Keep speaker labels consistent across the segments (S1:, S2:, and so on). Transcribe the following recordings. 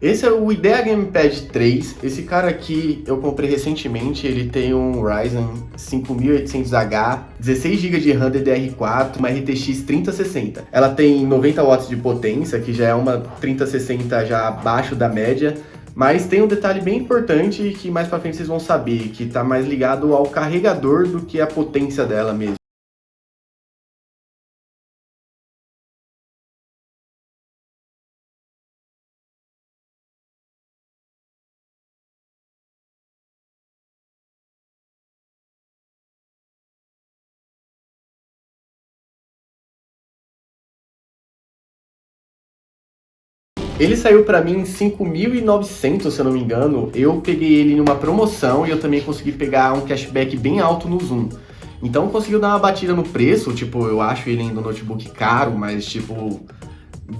S1: Esse é o IDEA Gamepad 3. Esse cara aqui eu comprei recentemente. Ele tem um Ryzen 5800H, 16 GB de RAM DDR4, uma RTX 3060. Ela tem 90 watts de potência, que já é uma 3060 já abaixo da média. Mas tem um detalhe bem importante que mais pra frente vocês vão saber, que tá mais ligado ao carregador do que a potência dela mesmo. Ele saiu pra mim em 5.900, se eu não me engano. Eu peguei ele em uma promoção e eu também consegui pegar um cashback bem alto no Zoom. Então conseguiu dar uma batida no preço, tipo, eu acho ele ainda um notebook caro, mas tipo,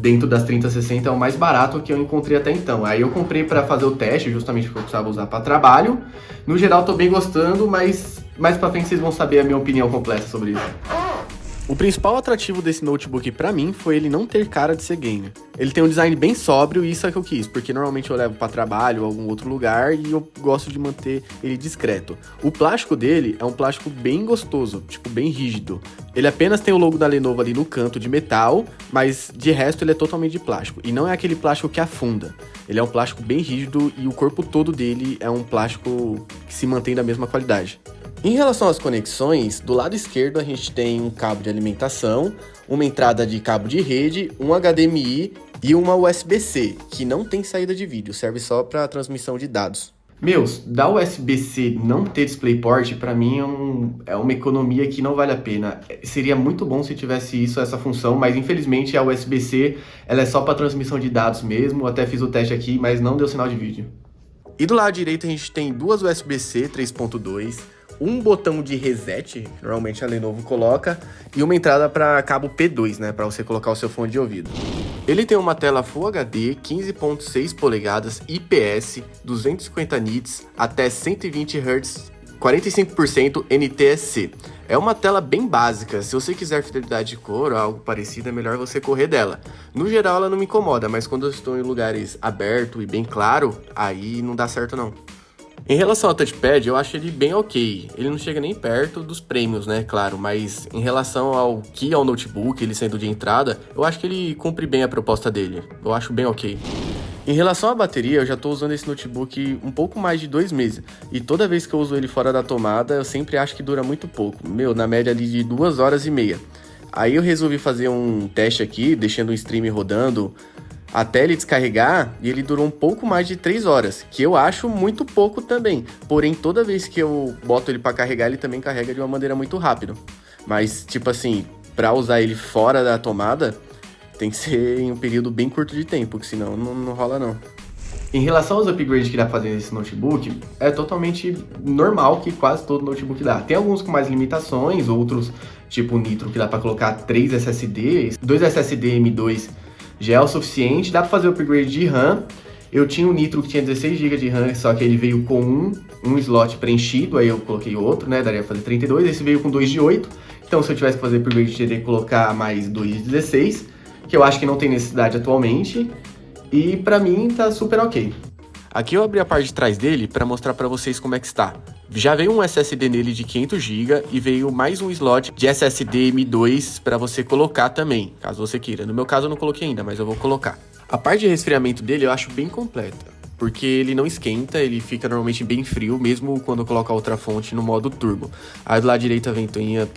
S1: dentro das 3060 é o mais barato que eu encontrei até então. Aí eu comprei pra fazer o teste, justamente porque eu precisava usar pra trabalho. No geral tô bem gostando, mas mais pra frente vocês vão saber a minha opinião completa sobre isso. O principal atrativo desse notebook pra mim foi ele não ter cara de ser gamer. Ele tem um design bem sóbrio e isso é que eu quis, porque normalmente eu levo pra trabalho ou algum outro lugar e eu gosto de manter ele discreto. O plástico dele é um plástico bem gostoso, tipo bem rígido. Ele apenas tem o logo da Lenovo ali no canto de metal, mas de resto ele é totalmente de plástico. E não é aquele plástico que afunda. Ele é um plástico bem rígido e o corpo todo dele é um plástico que se mantém da mesma qualidade. Em relação às conexões, do lado esquerdo a gente tem um cabo de alimentação, uma entrada de cabo de rede, um HDMI e uma USB-C, que não tem saída de vídeo, serve só para transmissão de dados. Meus, da USB-C não ter DisplayPort, pra mim é uma economia que não vale a pena. Seria muito bom se tivesse essa função, mas infelizmente a USB-C ela é só para transmissão de dados mesmo. Até fiz o teste aqui, mas não deu sinal de vídeo. E do lado direito a gente tem duas USB-C 3.2, um botão de reset, que normalmente a Lenovo coloca, e uma entrada para cabo P2, né, para você colocar o seu fone de ouvido. Ele tem uma tela Full HD, 15.6 polegadas, IPS, 250 nits, até 120 Hz, 45% NTSC. É uma tela bem básica, se você quiser fidelidade de cor ou algo parecido, é melhor você correr dela. No geral ela não me incomoda, mas quando eu estou em lugares abertos e bem claro, aí não dá certo não. Em relação ao touchpad, eu acho ele bem ok. Ele não chega nem perto dos prêmios, né, claro, mas em relação ao que é o notebook, ele sendo de entrada, eu acho que ele cumpre bem a proposta dele. Eu acho bem ok. Em relação à bateria, eu já estou usando esse notebook um pouco mais de 2 meses. E toda vez que eu uso ele fora da tomada, eu sempre acho que dura muito pouco. Na média ali de 2 horas e meia. Aí eu resolvi fazer um teste aqui, deixando o stream rodando até ele descarregar, e ele durou um pouco mais de 3 horas, que eu acho muito pouco também. Porém, toda vez que eu boto ele para carregar, ele também carrega de uma maneira muito rápida. Mas, tipo assim, para usar ele fora da tomada, tem que ser em um período bem curto de tempo, porque senão não rola não. Em relação aos upgrades que dá pra fazer nesse notebook, é totalmente normal que quase todo notebook dá. Tem alguns com mais limitações, outros, tipo o Nitro, que dá pra colocar 3 SSDs, 2 SSD M2 já é o suficiente. Dá pra fazer o upgrade de RAM. Eu tinha um Nitro que tinha 16 GB de RAM, só que ele veio com um slot preenchido, aí eu coloquei outro, né, daria pra fazer 32, esse veio com 2 de 8, então se eu tivesse que fazer upgrade, eu teria que colocar mais 2 de 16, que eu acho que não tem necessidade atualmente, e pra mim tá super ok. Aqui eu abri a parte de trás dele para mostrar para vocês como é que está. Já veio um SSD nele de 500 GB e veio mais um slot de SSD M2 para você colocar também, caso você queira. No meu caso eu não coloquei ainda, mas eu vou colocar. A parte de resfriamento dele eu acho bem completa, porque ele não esquenta, ele fica normalmente bem frio, mesmo quando eu coloco a outra fonte no modo turbo. Aí do lado direito a ventoinha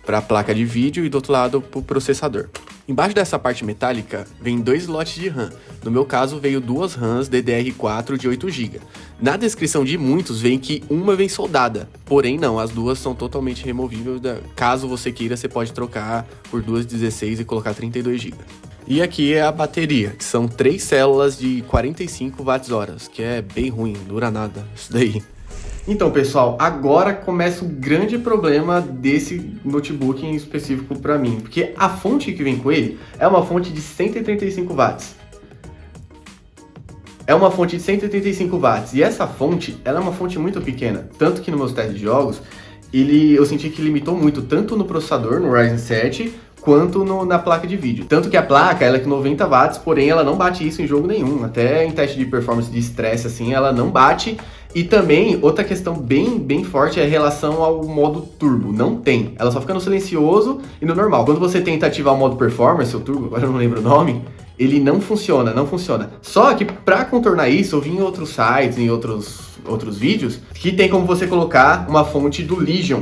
S1: para a placa de vídeo e do outro lado para o processador. Embaixo dessa parte metálica vem 2 slots de RAM. No meu caso veio 2 RAMs DDR4 de 8 GB. Na descrição de muitos vem que uma vem soldada, porém não, as duas são totalmente removíveis. Caso você queira, você pode trocar por 2 16 e colocar 32 GB. E aqui é a bateria, que são 3 células de 45 Wh, que é bem ruim, não dura nada isso daí. Então, pessoal, agora começa o grande problema desse notebook em específico para mim, porque a fonte que vem com ele é uma fonte de 135 watts. É uma fonte de 135 watts, e essa fonte, ela é uma fonte muito pequena, tanto que nos meus testes de jogos, eu senti que limitou muito, tanto no processador, no Ryzen 7, quanto na placa de vídeo. Tanto que a placa, ela é com 90 watts, porém ela não bate isso em jogo nenhum. Até em teste de performance de estresse, assim, ela não bate. E também, outra questão bem forte é a relação ao modo turbo. Não tem. Ela só fica no silencioso e no normal. Quando você tenta ativar o modo performance, o turbo, agora eu não lembro o nome, ele não funciona. Só que pra contornar isso, eu vi em outros sites, em outros vídeos, que tem como você colocar uma fonte do Legion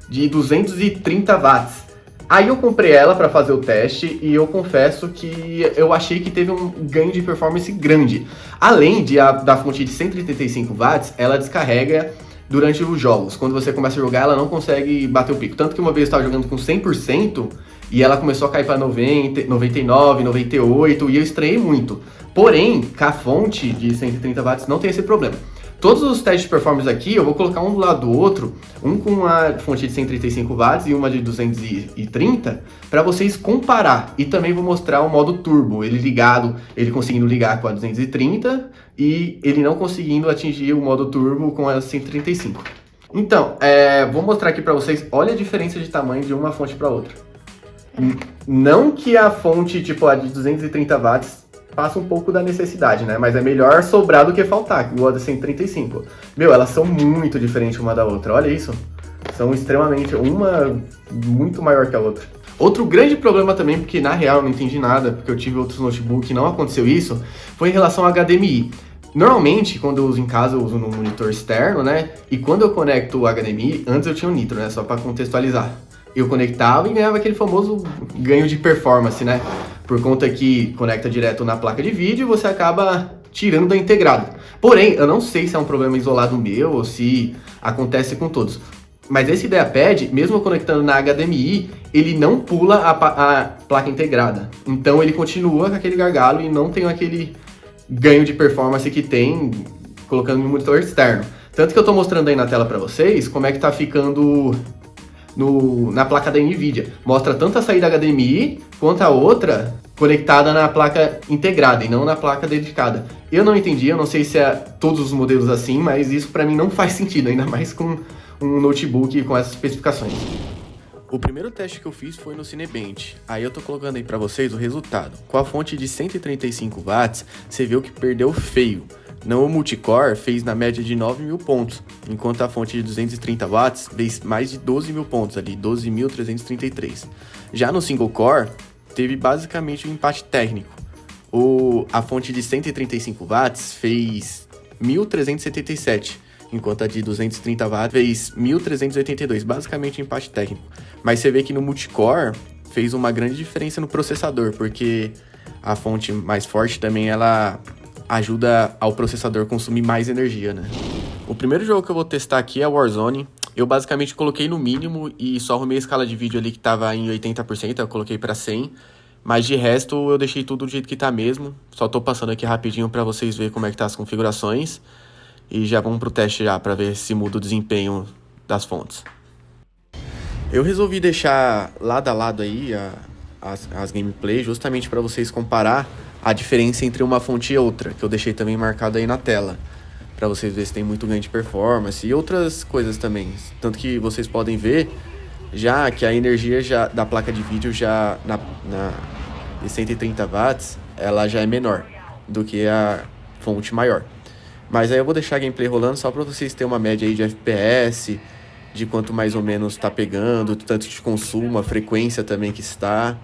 S1: de 230 watts. Aí eu comprei ela para fazer o teste e eu confesso que eu achei que teve um ganho de performance grande. Além da fonte de 135 watts, ela descarrega durante os jogos. Quando você começa a jogar, ela não consegue bater o pico. Tanto que uma vez eu estava jogando com 100% e ela começou a cair para 90, 99, 98 e eu estranhei muito. Porém, com a fonte de 130 watts não tem esse problema. Todos os testes de performance aqui, eu vou colocar um do lado do outro, um com a fonte de 135 watts e uma de 230, para vocês comparar. E também vou mostrar o modo turbo, ele ligado, ele conseguindo ligar com a 230 e ele não conseguindo atingir o modo turbo com a 135. Então, vou mostrar aqui para vocês, olha a diferença de tamanho de uma fonte para outra. Não que a fonte, tipo a de 230 watts, passa um pouco da necessidade, né? Mas é melhor sobrar do que faltar, igual a da 135. Meu, elas são muito diferentes uma da outra, olha isso. São extremamente, uma muito maior que a outra. Outro grande problema também, porque na real eu não entendi nada, porque eu tive outros notebooks e não aconteceu isso, foi em relação ao HDMI. Normalmente, quando eu uso em casa, eu uso no monitor externo, né? E quando eu conecto o HDMI, antes eu tinha o Nitro, né? Só para contextualizar. Eu conectava e ganhava aquele famoso ganho de performance, né? Por conta que conecta direto na placa de vídeo, você acaba tirando da integrada. Porém, eu não sei se é um problema isolado meu ou se acontece com todos. Mas esse IdeaPad, mesmo conectando na HDMI, ele não pula a placa integrada. Então ele continua com aquele gargalo e não tem aquele ganho de performance que tem colocando no monitor externo. Tanto que eu tô mostrando aí na tela para vocês como é que tá ficando na placa da NVIDIA. Mostra tanto a saída HDMI quanto a outra conectada na placa integrada e não na placa dedicada. Eu não entendi, eu não sei se é todos os modelos assim, mas isso para mim não faz sentido, ainda mais com um notebook com essas especificações. O primeiro teste que eu fiz foi no Cinebench. Aí eu tô colocando aí para vocês o resultado. Com a fonte de 135 watts, você viu que perdeu feio. No multicore fez na média de 9.000 pontos, enquanto a fonte de 230 watts fez mais de 12.000 pontos ali, 12.333. Já no single core, teve basicamente um empate técnico. A fonte de 135 watts fez 1.377, enquanto a de 230 watts fez 1.382, basicamente um empate técnico. Mas você vê que no multicore fez uma grande diferença no processador, porque a fonte mais forte também ela ajuda ao processador consumir mais energia, né? O primeiro jogo que eu vou testar aqui é Warzone. Eu basicamente coloquei no mínimo e só arrumei a escala de vídeo ali que tava em 80%, eu coloquei para 100%. Mas de resto eu deixei tudo do jeito que tá mesmo. Só tô passando aqui rapidinho para vocês verem como é que tá as configurações. E já vamos pro teste já, para ver se muda o desempenho das fontes. Eu resolvi deixar lado a lado aí as gameplays justamente para vocês comparar a diferença entre uma fonte e outra, que eu deixei também marcado aí na tela, para vocês verem se tem muito ganho de performance e outras coisas também. Tanto que vocês podem ver já que a energia da placa de vídeo já de 130 watts, ela já é menor do que a fonte maior. Mas aí eu vou deixar a gameplay rolando só para vocês terem uma média aí de FPS, de quanto mais ou menos está pegando, tanto de consumo, a frequência também que está.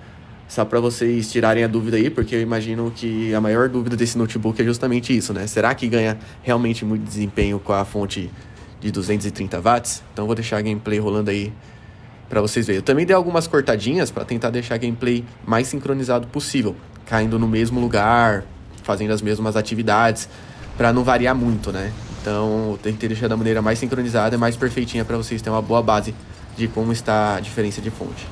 S1: Só para vocês tirarem a dúvida aí, porque eu imagino que a maior dúvida desse notebook é justamente isso, né? Será que ganha realmente muito desempenho com a fonte de 230 watts? Então eu vou deixar a gameplay rolando aí para vocês verem. Eu também dei algumas cortadinhas para tentar deixar a gameplay mais sincronizado possível, caindo no mesmo lugar, fazendo as mesmas atividades, para não variar muito, né? Então eu tentei deixar da maneira mais sincronizada e mais perfeitinha para vocês terem uma boa base de como está a diferença de fonte.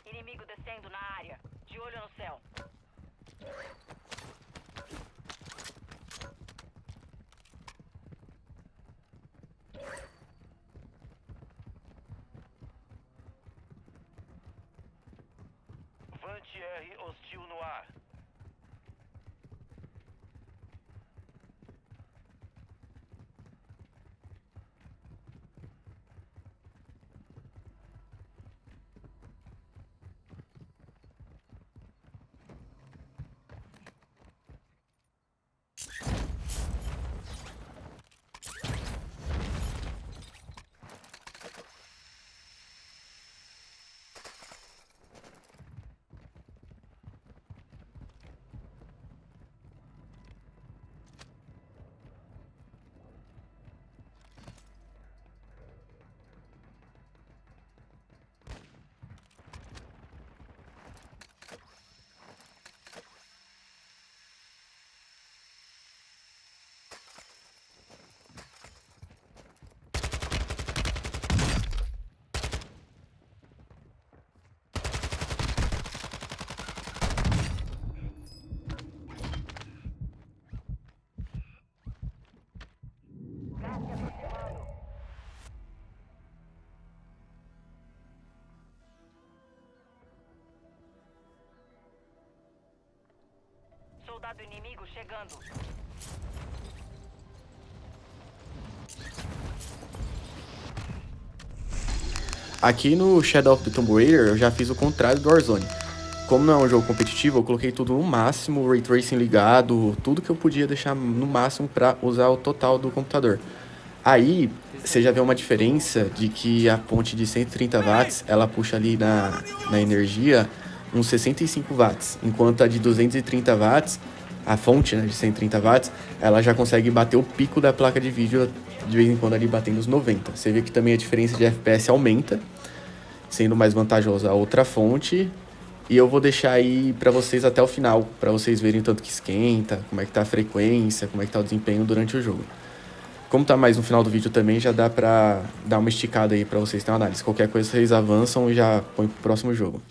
S2: Inimigo descendo na área. De olho no céu.
S3: hostil no ar.
S2: Gás se aproximando. Soldado inimigo chegando.
S1: Aqui no Shadow of the Tomb Raider eu já fiz o contrário do Warzone. Como não é um jogo competitivo, eu coloquei tudo no máximo, o Ray Tracing ligado, tudo que eu podia deixar no máximo para usar o total do computador. Aí, você já vê uma diferença de que a fonte de 130 watts, ela puxa ali na energia uns 65 watts, enquanto a de 230 watts, a fonte, né, de 130 watts, ela já consegue bater o pico da placa de vídeo de vez em quando ali batendo os 90. Você vê que também a diferença de FPS aumenta, sendo mais vantajosa a outra fonte. E eu vou deixar aí pra vocês até o final, pra vocês verem o tanto que esquenta, como é que tá a frequência, como é que tá o desempenho durante o jogo. Como tá mais no final do vídeo também, já dá pra dar uma esticada aí pra vocês terem uma análise. Qualquer coisa vocês avançam e já põem pro próximo jogo.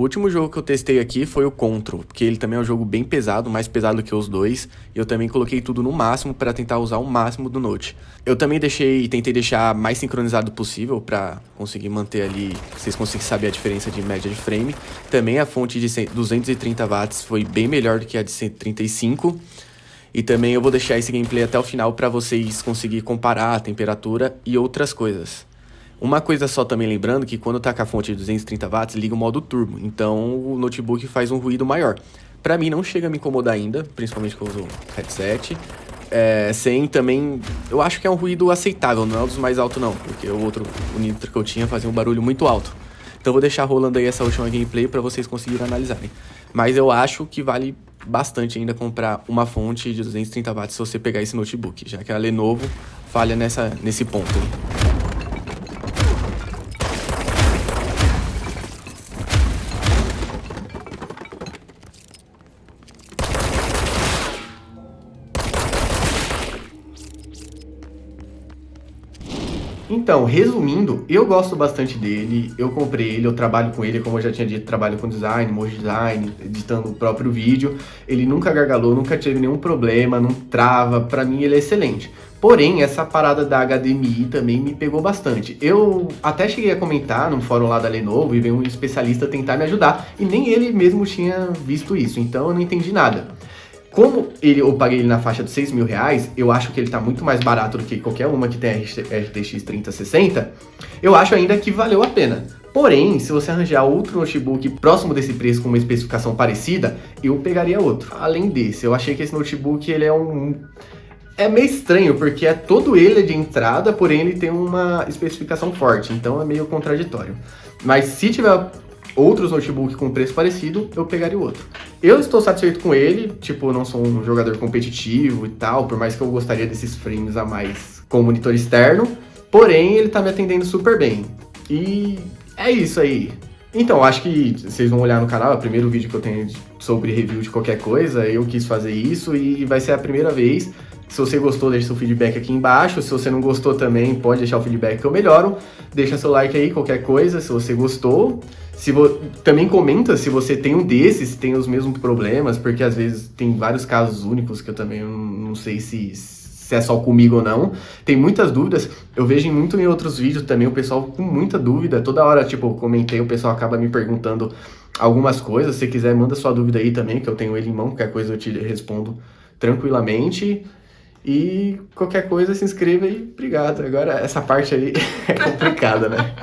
S1: último jogo que eu testei aqui foi o Control, porque ele também é um jogo bem pesado, mais pesado que os dois, e eu também coloquei tudo no máximo para tentar usar o máximo do Note. Eu também tentei deixar mais sincronizado possível para conseguir manter ali, vocês conseguirem saber a diferença de média de frame. Também a fonte de 230 watts foi bem melhor do que a de 135. E também eu vou deixar esse gameplay até o final para vocês conseguirem comparar a temperatura e outras coisas. Uma coisa só também lembrando que quando tá com a fonte de 230 watts, liga o modo turbo, então o notebook faz um ruído maior. Pra mim não chega a me incomodar ainda, principalmente que eu uso headset. Sem também, eu acho que é um ruído aceitável, não é um dos mais altos não, porque o Nitro que eu tinha fazia um barulho muito alto. Então eu vou deixar rolando aí essa última gameplay pra vocês conseguirem analisarem. Mas eu acho que vale bastante ainda comprar uma fonte de 230 watts se você pegar esse notebook, já que a Lenovo falha nesse ponto aí. Então, resumindo, eu gosto bastante dele, eu comprei ele, eu trabalho com ele, como eu já tinha dito, trabalho com design, motion design, editando o próprio vídeo. Ele nunca gargalou, nunca teve nenhum problema, não trava, pra mim ele é excelente. Porém, essa parada da HDMI também me pegou bastante. Eu até cheguei a comentar no fórum lá da Lenovo e veio um especialista tentar me ajudar, e nem ele mesmo tinha visto isso, então eu não entendi nada. Como eu paguei ele na faixa de R$6.000, eu acho que ele tá muito mais barato do que qualquer uma que tem RTX 3060, eu acho ainda que valeu a pena. Porém, se você arranjar outro notebook próximo desse preço com uma especificação parecida, eu pegaria outro. Além desse, eu achei que esse notebook ele é meio estranho, porque todo ele de entrada, porém ele tem uma especificação forte, então é meio contraditório. Mas se tiver outros notebooks com preço parecido, eu pegaria o outro. Eu estou satisfeito com ele, tipo, eu não sou um jogador competitivo e tal, por mais que eu gostaria desses frames a mais com monitor externo, porém ele tá me atendendo super bem. E é isso aí. Então, acho que vocês vão olhar no canal, é o primeiro vídeo que eu tenho sobre review de qualquer coisa, eu quis fazer isso e vai ser a primeira vez. Se você gostou, deixa seu feedback aqui embaixo. Se você não gostou também, pode deixar o feedback que eu melhoro. Deixa seu like aí, qualquer coisa, se você gostou. Também comenta se você tem um desses, se tem os mesmos problemas, porque às vezes tem vários casos únicos que eu também não sei se é só comigo ou não. Tem muitas dúvidas, eu vejo muito em outros vídeos também o pessoal com muita dúvida. Toda hora, tipo, eu comentei, o pessoal acaba me perguntando algumas coisas. Se quiser, manda sua dúvida aí também, que eu tenho ele em mão, qualquer coisa eu te respondo tranquilamente. E qualquer coisa, se inscreva aí. Obrigado. Agora, essa parte aí é complicada, né?